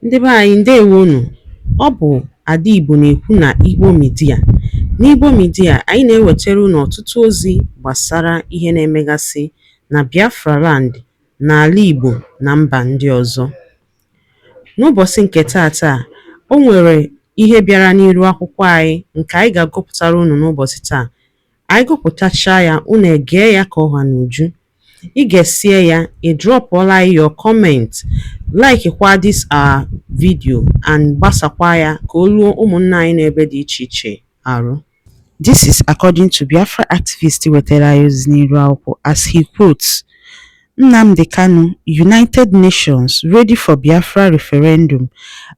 Ndị be anyị ndewonu. Ọ bụ Ada Igbo na-ekwu na Igbo Media. N'Igbo Media, anyị na-ewetara unu ọtụtụ ozi gbasara ihe na-emegasị na Biafra Land, n'ala Igbo na mba ndị ọzọ. N'ụbọchị nke taata, o nwere ihe bịara n'iru akwụkwọ anyị nke anyị ga-agụpụtara unu n'ụbọchị taa. Anyị gụpụtachaa ya, unu egee ya ka ọha n'uju. Ị ga-esie ya, ị drọpụọla your comment, like kwa this our video and gbasakwa ya ka o ruo ụmụnna anyị n'ebe dị iche iche arụ. This is according to Biafra activist wetara anyị ozi n'iru akwụkwọ as he quotes, "Nnamdi Kanu, United Nations ready for Biafra referendum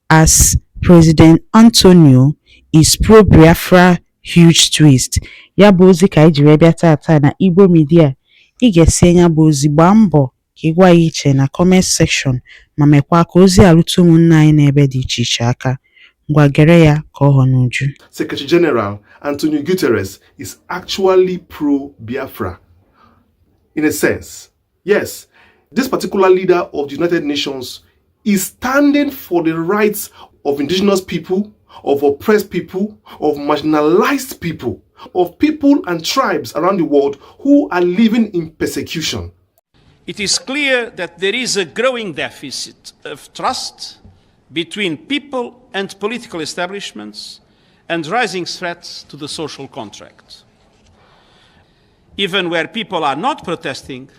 as President Antonio is pro-Biafra huge twist." Ya bụ ozi ka anyị ji wee bịa taata na Igbo Media. Ị ga-esi ya bụ ozi, gbaa mbọ ka ị gwa ya iche na comment section ma mekwa ka ozi arute ụmụnna anyị n'ebe dị iche iche aka. Ngwa gere ya ka ọ hụ n'uju. Secretary General Antonio Guterres is actually pro-Biafra. In a sense, yes, this particular leader of the United Nations is standing for the rights of indigenous people, of oppressed people, of marginalized people, of people and tribes around the world who are living in persecution. It is clear that there is a growing deficit of trust between people and political establishments and rising threats to the social contract. Even where people are not protesting,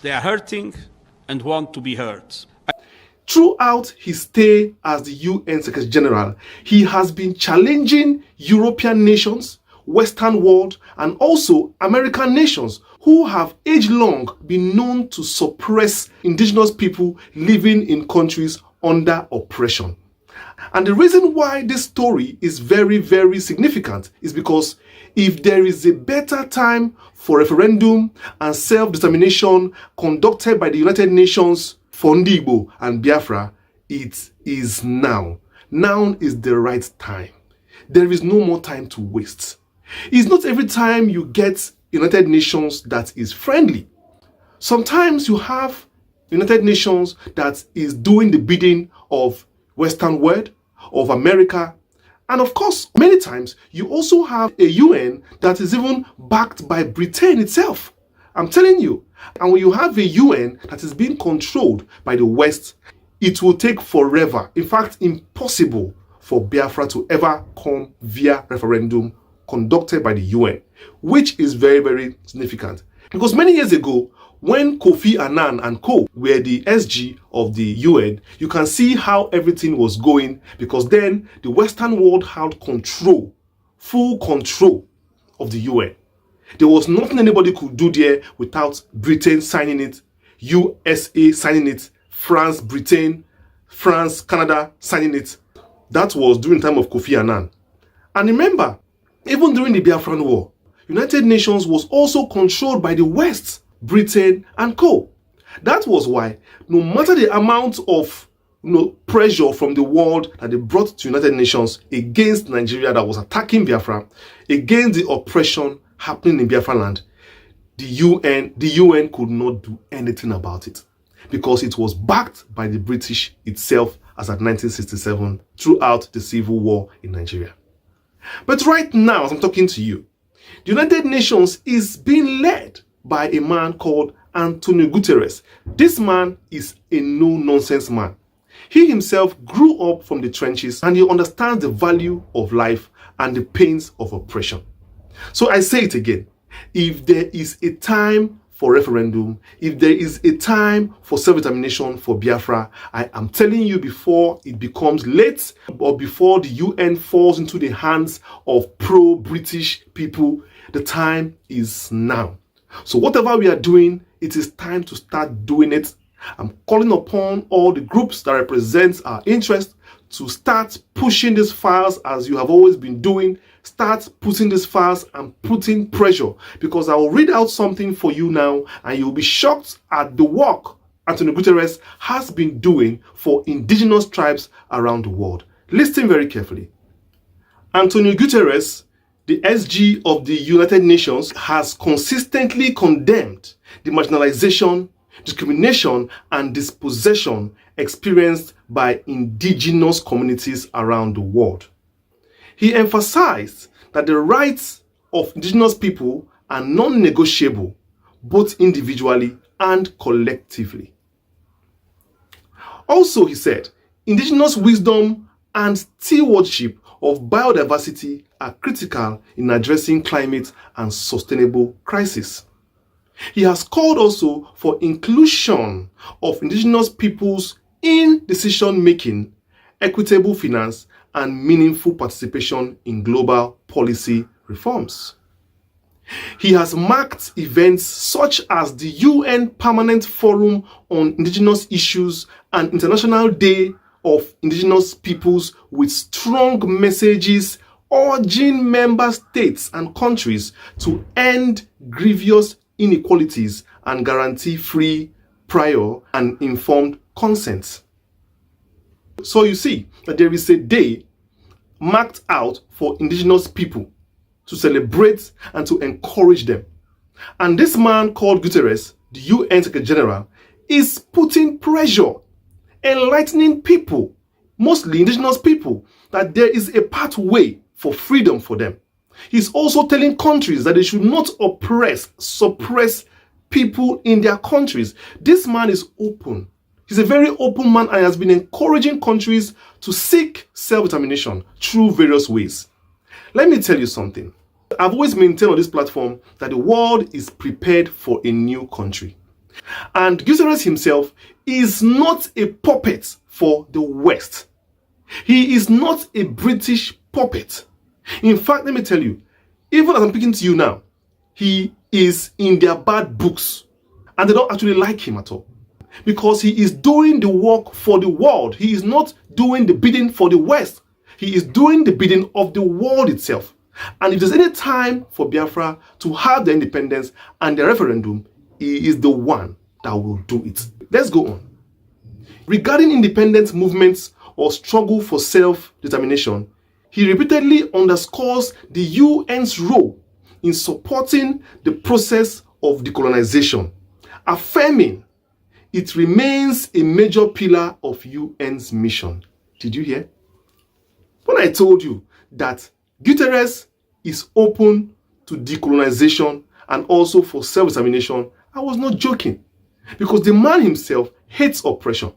they are hurting and want to be heard. Throughout his stay as the UN Secretary General, he has been challenging European nations, Western world, and also American nations who have age-long been known to suppress indigenous people living in countries under oppression. And the reason why this story is very, very significant is because if there is a better time for referendum and self-determination conducted by the United Nations for Ndi Igbo and Biafra, it is now. Now is the right time. There is no more time to waste. It's not every time you get United Nations that is friendly. Sometimes you have United Nations that is doing the bidding of Western world, of America, and of course, many times you also have a UN that is even backed by Britain itself. I'm telling you. And when you have a UN that is being controlled by the West, it will take forever, in fact, impossible for Biafra to ever come via referendum conducted by the UN, which is very, very significant. Because many years ago, when Kofi Annan and co were the SG of the UN, you can see how everything was going, because then the Western world had control, full control of the UN. There was nothing anybody could do there without Britain signing it, USA signing it, France, Britain, France, Canada signing it. That was during the time of Kofi Annan. And remember, even during the Biafran War, United Nations was also controlled by the West, Britain, and co. That was why, no matter the amount of pressure from the world that they brought to United Nations against Nigeria that was attacking Biafra, against the oppression happening in Biafra land, the UN could not do anything about it because it was backed by the British itself as at 1967 throughout the civil war in Nigeria. But right now, as I'm talking to you, the United Nations is being led by a man called Antonio Guterres. This man is a no-nonsense man. He himself grew up from the trenches and he understands the value of life and the pains of oppression. So I say it again, if there is a time for referendum, if there is a time for self-determination for Biafra, I am telling you, before it becomes late or before the UN falls into the hands of pro-British people, the time is now. So whatever we are doing, it is time to start doing it. I'm calling upon all the groups that represent our interest to start pushing these files as you have always been doing. Start putting these files and putting pressure, because I will read out something for you now and you'll be shocked at the work Antonio Guterres has been doing for indigenous tribes around the world. Listen very carefully. Antonio Guterres, the SG of the United Nations, has consistently condemned the marginalization, discrimination, and dispossession experienced by indigenous communities around the world. He emphasized that the rights of indigenous people are non-negotiable, both individually and collectively. Also, he said, indigenous wisdom and stewardship of biodiversity are critical in addressing climate and sustainable crisis. He has called also for inclusion of indigenous peoples in decision-making, equitable finance, and meaningful participation in global policy reforms. He has marked events such as the UN Permanent Forum on Indigenous Issues and International Day of Indigenous Peoples with strong messages urging member states and countries to end grievous inequalities and guarantee free, prior, and informed consent. So you see that there is a day marked out for indigenous people to celebrate and to encourage them. And this man called Guterres, the UN Secretary General, is putting pressure, enlightening people, mostly indigenous people, that there is a pathway for freedom for them. He's also telling countries that they should not suppress people in their countries. This man is open. He's a very open man and has been encouraging countries to seek self-determination through various ways. Let me tell you something. I've always maintained on this platform that the world is prepared for a new country. And Guterres himself is not a puppet for the West. He is not a British puppet. In fact, let me tell you, even as I'm speaking to you now, he is in their bad books. And they don't actually like him at all. Because he is doing the work for the world. He is not doing the bidding for the West. He is doing the bidding of the world itself. And if there's any time for Biafra to have their independence and their referendum, he is the one that will do it. Let's go on. Regarding independent movements or struggle for self-determination, he repeatedly underscores the UN's role in supporting the process of decolonization, affirming it remains a major pillar of UN's mission. Did you hear? When I told you that Guterres is open to decolonization and also for self-determination, I was not joking. Because the man himself hates oppression.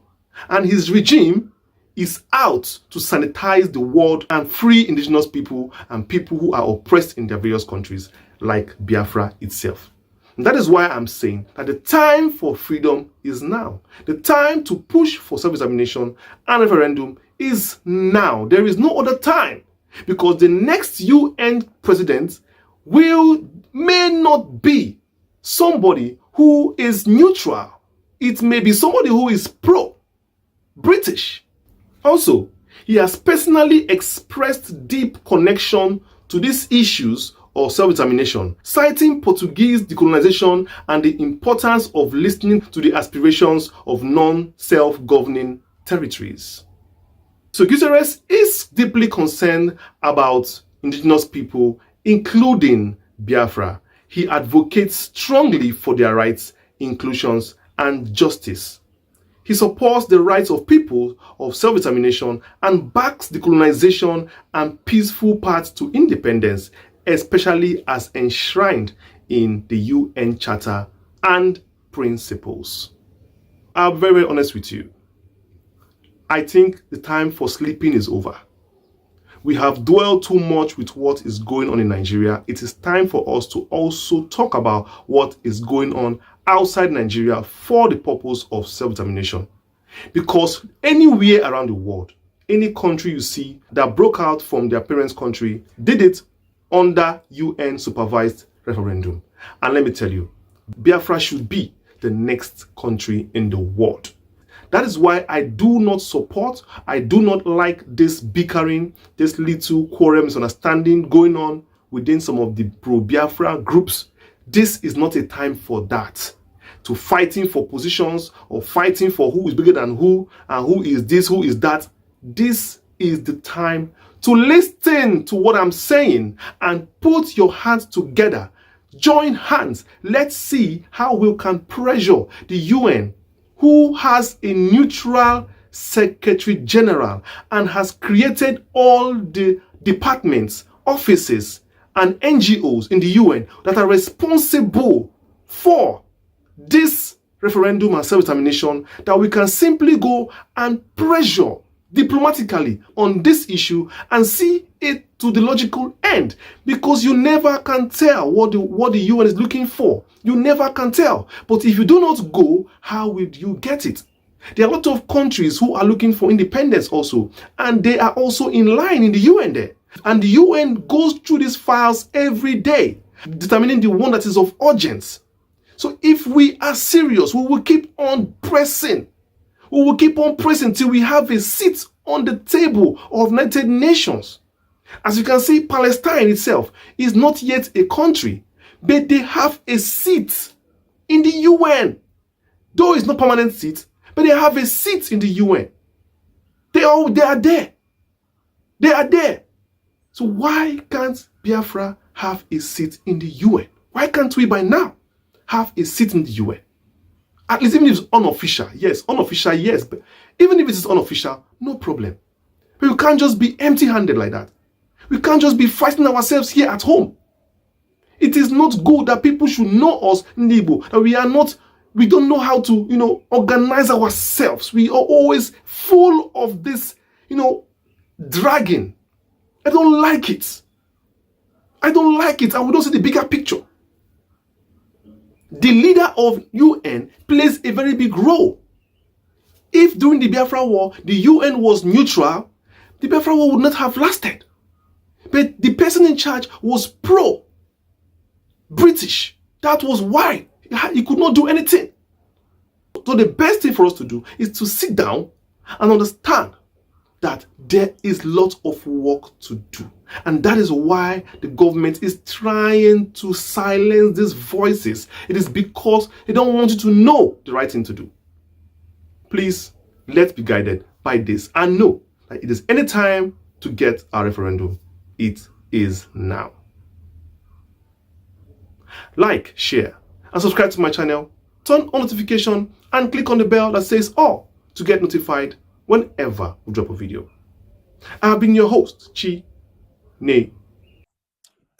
And his regime is out to sanitize the world and free indigenous people and people who are oppressed in their various countries, like Biafra itself. And that is why I'm saying that the time for freedom is now. The time to push for self-determination and referendum is now. There is no other time. Because the next UN president may not be somebody who is neutral. It may be somebody who is pro-British. Also, he has personally expressed deep connection to these issues of self-determination, citing Portuguese decolonization and the importance of listening to the aspirations of non-self-governing territories. So Guterres is deeply concerned about indigenous people, including Biafra. He advocates strongly for their rights, inclusions, and justice. He supports the rights of people of self-determination and backs decolonization and peaceful paths to independence, especially as enshrined in the UN Charter and principles. I'm very honest with you. I think the time for sleeping is over. We have dwelled too much with what is going on in Nigeria. It is time for us to also talk about what is going on outside Nigeria for the purpose of self-determination. Because anywhere around the world, any country you see that broke out from their parents' country did it under UN supervised referendum. And let me tell you, Biafra should be the next country in the world. That is why I do not like this bickering, this little quarrel, misunderstanding going on within some of the pro-Biafra groups. This is not a time for that. To fighting for positions or fighting for who is bigger than who and who is this, who is that. This is the time to listen to what I'm saying and put your hands together. Join hands. Let's see how we can pressure the UN, who has a neutral Secretary General and has created all the departments, offices, and NGOs in the UN that are responsible for this referendum and self-determination, that we can simply go and pressure diplomatically on this issue and see it to the logical end, because you never can tell what the UN is looking for. You never can tell. But if you do not go, how will you get it? There are a lot of countries who are looking for independence also, and they are also in line in the UN there. And the UN goes through these files every day, determining the one that is of urgence. So if we are serious, we will keep on pressing. We will keep on pressing till we have a seat on the table of United Nations. As you can see, Palestine itself is not yet a country, but they have a seat in the UN. Though it's not a permanent seat, but they have a seat in the UN. They are there. They are there. So why can't Biafra have a seat in the UN? Why can't we by now have a seat in the UN? At least even if it's unofficial. Yes, unofficial, yes. But even if it is unofficial, no problem. But we can't just be empty-handed like that. We can't just be fighting ourselves here at home. It is not good that people should know us, Nibo, that we don't know how to, organize ourselves. We are always full of this, dragging. I don't like it. I don't like it, and we don't see the bigger picture. The leader of UN plays a very big role. If during the Biafra War, the UN was neutral, the Biafra War would not have lasted. But the person in charge was pro-British. That was why he could not do anything. So the best thing for us to do is to sit down and understand that there is lots of work to do. And that is why the government is trying to silence these voices. It is because they don't want you to know the right thing to do. Please, let's be guided by this and know that it is any time to get our referendum. It is now. Like, share, and subscribe to my channel. Turn on notification and click on the bell that says all to get notified whenever we drop a video. I have been your host, Chi Ne.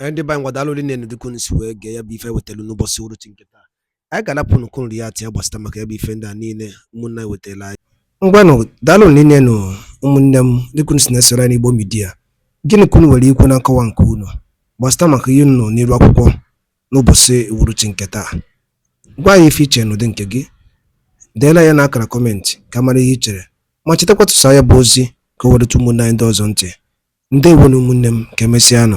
Ndị ba ngwadalo li nenu dikun si wege ya bife wetelu n'ụbọchị uruti nketa. A ga-alapụ n'ukun riyati ya gbasata maka ya bife ndị a niile ụmụnna wetela. Ngwanụ daalụ li nenu ụmụnne m dikun si na-esere n'Igbo Media. Gịnị kunu nwere ikwu na nkọwa nke unu gbasata maka ihe unu n'iru akwụkwọ n'ụbọchị uruti nketa. Gwa ya ife iche n'ụdị nke gị. Deela ya n'akara kọmentị ka mara ihe i chere. Ma chetakwa tụsa ya bụ ozi ka o were ụmụnne anyị ndị ọzọ ntị. Ndewo ụmụnne m, ka emesịa nụ.